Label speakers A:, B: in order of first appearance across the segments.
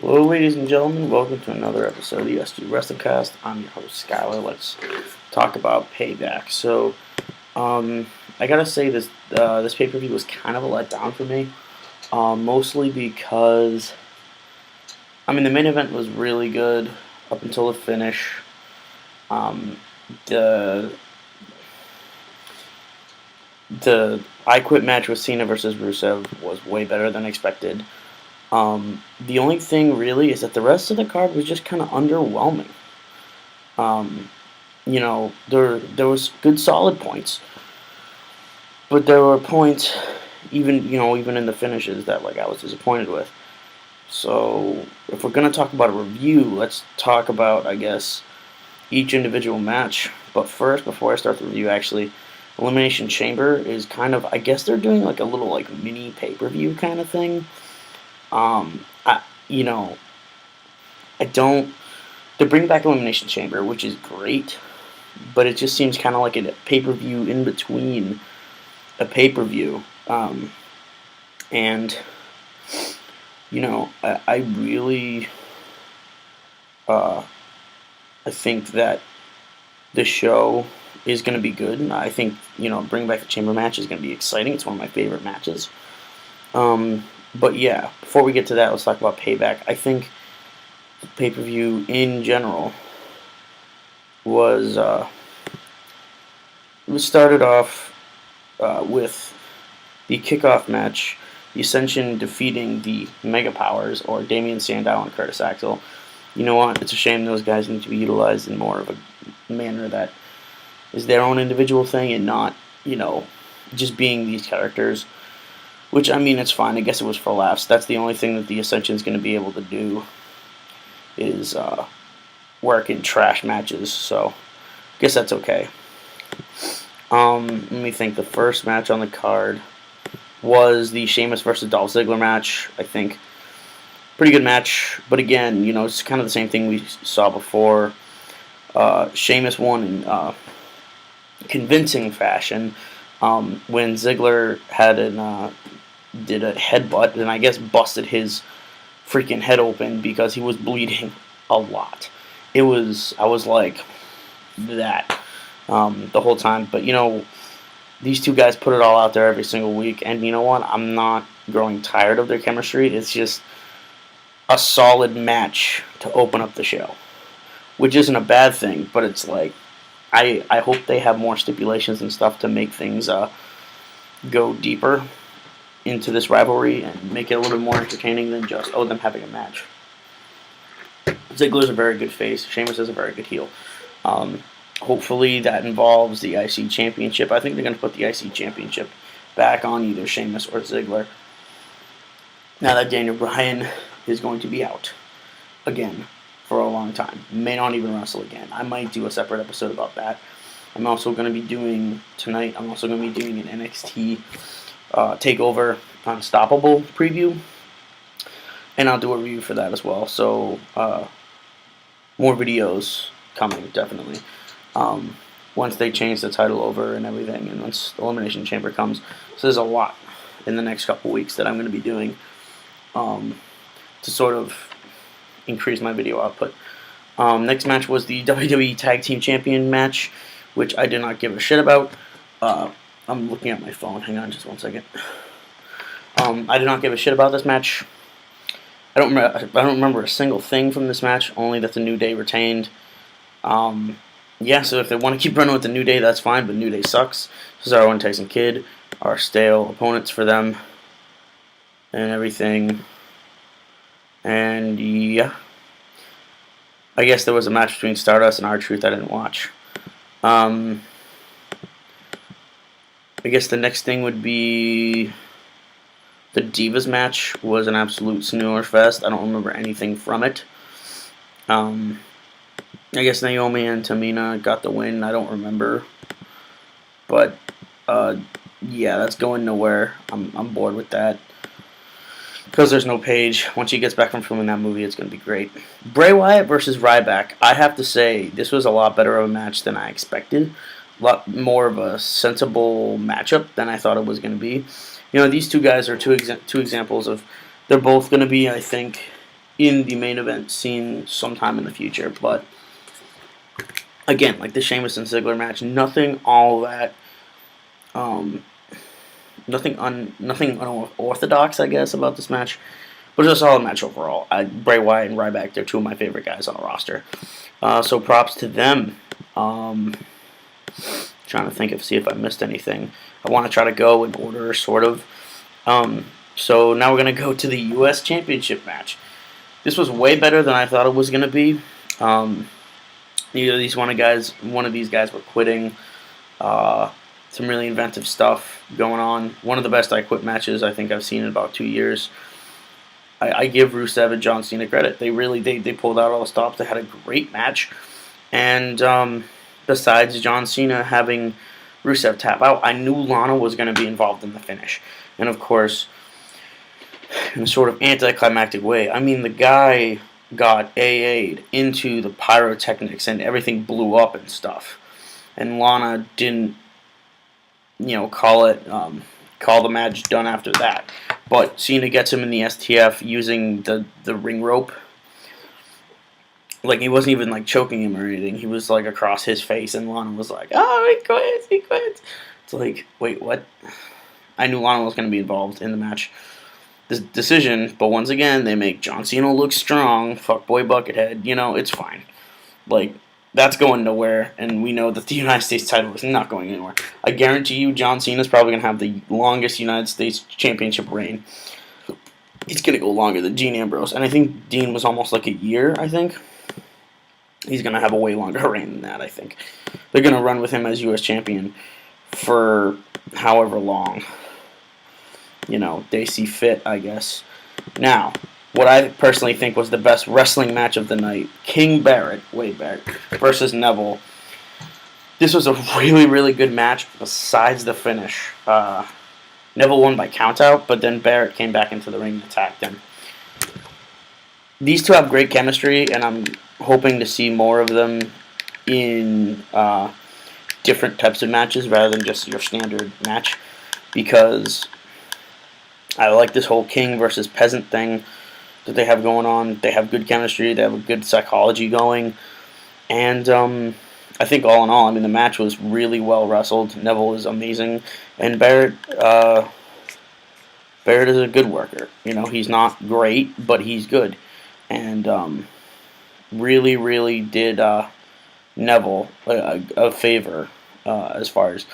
A: Hello, ladies and gentlemen. Welcome to another episode of the WrestleCast. I'm your host, Skylar. Let's talk about PayBack. I gotta say this pay per view was kind of a letdown for me, mostly because the main event was really good up until the finish. Um, the the I Quit match with Cena versus Rusev was way better than expected. The only thing really is that the rest of the card was just kind of underwhelming. Um, there was good solid points, but there were points even in the finishes that I was disappointed with. So if we're gonna talk about a review, let's talk about each individual match. But first, before I start the review, actually, Elimination Chamber is kind of, I guess they're doing a little mini pay-per-view kind of thing. I you know I don't. They bring back Elimination Chamber, which is great, but it just seems kind of like a pay-per-view in between a pay-per-view. And I really I think that the show is going to be good. I think bring back the Chamber match is going to be exciting. It's one of my favorite matches. But yeah, before we get to that, let's talk about Payback. I think the pay-per-view in general was it was started off with the kickoff match, the Ascension defeating the Mega Powers, or Damian Sandow and Curtis Axel. You know what? It's a shame those guys need to be utilized in more of a manner that is their own individual thing and not, just being these characters. Which, it's fine. I guess it was for laughs. That's the only thing that the Ascension is going to be able to do is work in trash matches. So, I guess that's okay. Let me think. The first match on the card was the Sheamus versus Dolph Ziggler match. I think pretty good match. But again, it's kind of the same thing we saw before. Sheamus won in convincing fashion when Ziggler did a headbutt and I guess busted his freaking head open because he was bleeding a lot. I was like that the whole time. But these two guys put it all out there every single week, and you know what? I'm not growing tired of their chemistry. It's just a solid match to open up the show, which isn't a bad thing. But it's I hope they have more stipulations and stuff to make things go deeper into this rivalry and make it a little bit more entertaining than just them having a match. Ziggler's a very good face. Sheamus is a very good heel. Hopefully that involves the IC Championship. I think they're going to put the IC Championship back on either Sheamus or Ziggler. Now that Daniel Bryan is going to be out again for a long time. May not even wrestle again. I might do a separate episode about that. I'm also going to be doing an NXT TakeOver Unstoppable preview, and I'll do a review for that as well. So more videos coming, definitely. Once they change the title over and everything, and once the Elimination Chamber comes. So there's a lot in the next couple weeks that I'm going to be doing to sort of increase my video output. Next match was the WWE Tag Team Champion match, which I did not give a shit about. I'm looking at my phone. Hang on just one second. I did not give a shit about this match. I don't remember a single thing from this match, only that the New Day retained. So if they want to keep running with the New Day, that's fine, but New Day sucks. Cesaro and Tyson Kidd are stale opponents for them and everything. And yeah, I guess there was a match between Stardust and R-Truth I didn't watch. I guess the next thing would be the Divas match. Was an absolute snooze fest. I don't remember anything from it. I guess Naomi and Tamina got the win. I don't remember. But yeah, that's going nowhere. I'm bored with that. Because there's no Paige. Once she gets back from filming that movie, it's going to be great. Bray Wyatt versus Ryback. I have to say, this was a lot better of a match than I expected. A lot more of a sensible matchup than I thought it was going to be. These two guys are two examples of... They're both going to be, I think, in the main event scene sometime in the future. But again, like the Sheamus and Ziggler match, nothing all that, nothing unorthodox, I guess, about this match. But it's a solid match overall. Bray Wyatt and Ryback, they're two of my favorite guys on the roster. So props to them. Trying to think see if I missed anything. I want to try to go in order, sort of. So now we're going to go to the U.S. Championship match. This was way better than I thought it was going to be. One of these guys were quitting. Some really inventive stuff going on. One of the best I Quit matches I think I've seen in about 2 years. I give Rusev and John Cena credit. They pulled out all the stops. They had a great match. And besides John Cena having Rusev tap out, I knew Lana was going to be involved in the finish. And of course, in a sort of anticlimactic way, I mean, the guy got AA'd into the pyrotechnics and everything blew up and stuff. And Lana didn't, call the match done after that. But Cena gets him in the STF using the ring rope. Like, he wasn't even, like, choking him or anything. He was, like, across his face, and Lana was like, oh, he quits. It's like, wait, what? I knew Lana was going to be involved in the match. This decision, but once again, they make John Cena look strong. Fuckboy Buckethead. It's fine. Like, that's going nowhere, and we know that the United States title is not going anywhere. I guarantee you John Cena's probably going to have the longest United States Championship reign. He's going to go longer than Dean Ambrose, and I think Dean was almost like a year, I think. He's going to have a way longer reign than that, I think. They're going to run with him as U.S. champion for however long, they see fit, I guess. Now, what I personally think was the best wrestling match of the night, King Barrett, Wade Barrett, versus Neville. This was a really, really good match besides the finish. Neville won by countout, but then Barrett came back into the ring and attacked him. These two have great chemistry, and I'm hoping to see more of them in different types of matches rather than just your standard match, because I like this whole king versus peasant thing that they have going on. They have good chemistry, they have a good psychology going, and I think all in all, the match was really well wrestled. Neville is amazing, and Barrett is a good worker. He's not great, but he's good, and really, really did Neville a favor as far as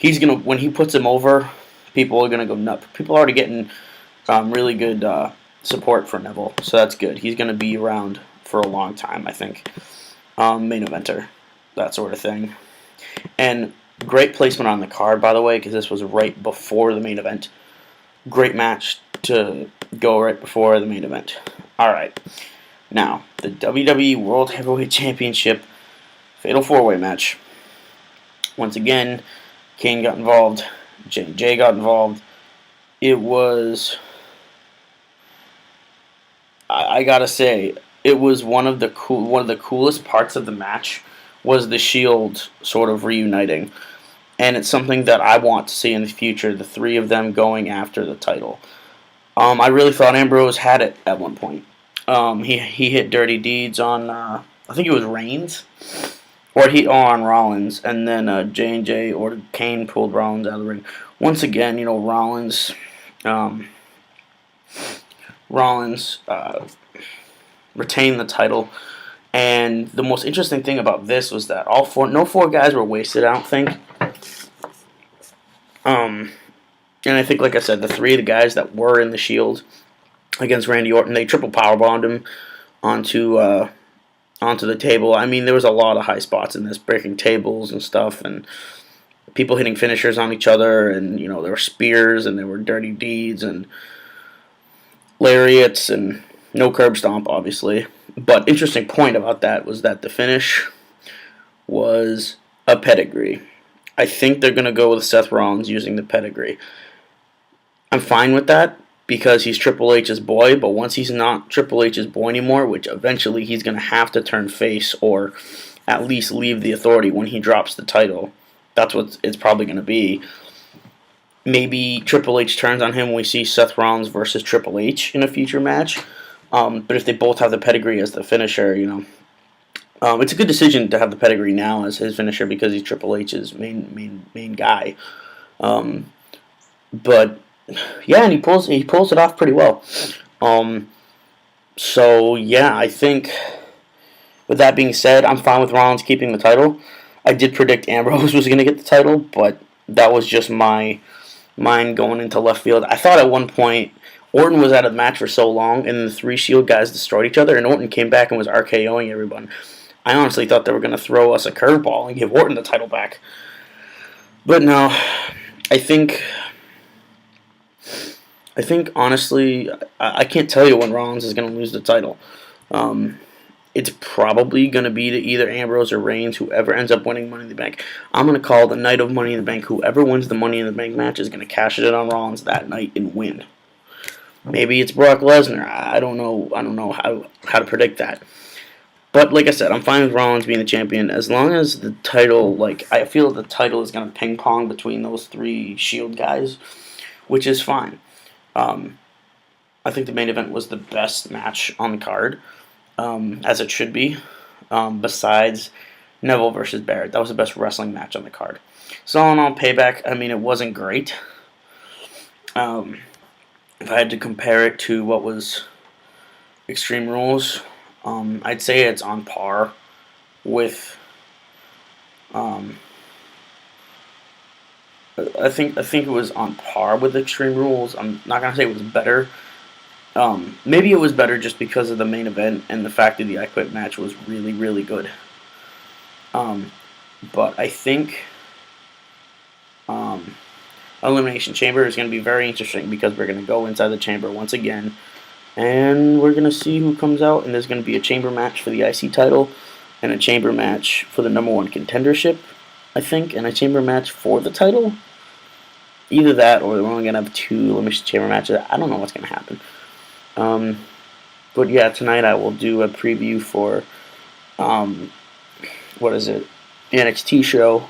A: when he puts him over, people are gonna go nuts. People are already getting really good support for Neville, so that's good. He's gonna be around for a long time, I think. Main eventer, that sort of thing, and great placement on the card, by the way, because this was right before the main event. Great match to go right before the main event. All right. Now, the WWE World Heavyweight Championship Fatal 4-Way match. Once again, Kane got involved. J&J got involved. It was, I gotta say, it was one of the coolest parts of the match was the Shield sort of reuniting. And it's something that I want to see in the future, the three of them going after the title. I really thought Ambrose had it at one point. He hit Dirty Deeds on, I think it was Reigns, or on Rollins, and then J&J or Kane pulled Rollins out of the ring. Once again, Rollins retained the title, and the most interesting thing about this was that no four guys were wasted, I don't think. And I think, like I said, the three of the guys that were in the Shield against Randy Orton, they triple powerbombed him onto the table. There was a lot of high spots in this, breaking tables and stuff, and people hitting finishers on each other, and there were spears, and there were Dirty Deeds, and lariats, and no curb stomp, obviously. But interesting point about that was that the finish was a pedigree. I think they're going to go with Seth Rollins using the pedigree. I'm fine with that because he's Triple H's boy, but once he's not Triple H's boy anymore, which eventually he's going to have to turn face or at least leave the Authority when he drops the title. That's what it's probably going to be. Maybe Triple H turns on him when we see Seth Rollins versus Triple H in a future match. But if they both have the pedigree as the finisher, it's a good decision to have the pedigree now as his finisher because he's Triple H's main guy. But yeah, and he pulls it off pretty well. So yeah, I think with that being said, I'm fine with Rollins keeping the title. I did predict Ambrose was going to get the title, but that was just my mind going into left field. I thought at one point Orton was out of the match for so long, and the three Shield guys destroyed each other, and Orton came back and was RKOing everyone. I honestly thought they were going to throw us a curveball and give Orton the title back. But no, I think honestly, I can't tell you when Rollins is going to lose the title. It's probably going to be to either Ambrose or Reigns, whoever ends up winning Money in the Bank. I'm going to call the night of Money in the Bank. Whoever wins the Money in the Bank match is going to cash it in on Rollins that night and win. Maybe it's Brock Lesnar. I don't know how to predict that. But like I said, I'm fine with Rollins being the champion as long as the title, I feel the title is going to ping pong between those three Shield guys, which is fine. I think the main event was the best match on the card. As it should be, besides Neville versus Barrett. That was the best wrestling match on the card. So all in all, Payback, it wasn't great. If I had to compare it to what was Extreme Rules, I'd say it's on par with, I think it was on par with Extreme Rules. I'm not going to say it was better. Maybe it was better just because of the main event and the fact that the I Quit match was really, really good. But I think Elimination Chamber is going to be very interesting because we're going to go inside the chamber once again, and we're going to see who comes out, and there's going to be a chamber match for the IC title, and a chamber match for the #1 contendership, I think, and a chamber match for the title. Either that, or we're only going to have 2 Elimination Chamber matches. I don't know what's going to happen. But yeah, tonight I will do a preview for, the NXT show.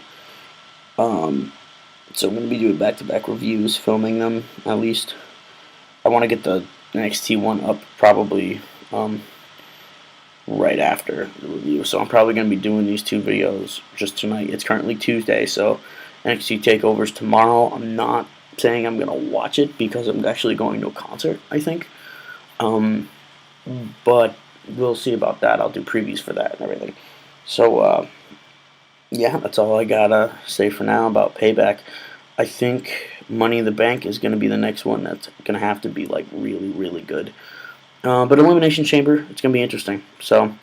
A: So I'm going to be doing back-to-back reviews, filming them, at least. I want to get the NXT one up probably, right after the review. So I'm probably going to be doing these 2 videos just tonight. It's currently Tuesday, so NXT TakeOver's tomorrow. I'm not saying I'm going to watch it because I'm actually going to a concert, I think. But we'll see about that. I'll do previews for that and everything. So, yeah, that's all I gotta say for now about Payback. I think Money in the Bank is going to be the next one that's going to have to be, really, really good. But Elimination Chamber, it's going to be interesting. So,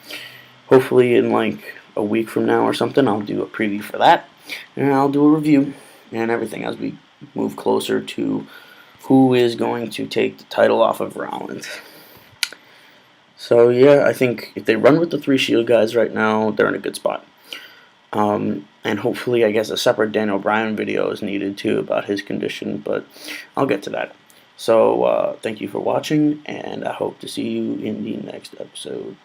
A: hopefully in, a week from now or something, I'll do a preview for that. And I'll do a review and everything as we move closer to who is going to take the title off of Rollins. So, yeah, I think if they run with the 3 Shield guys right now, they're in a good spot. And hopefully, I guess, a separate Daniel Bryan video is needed, too, about his condition, but I'll get to that. So, thank you for watching, and I hope to see you in the next episode.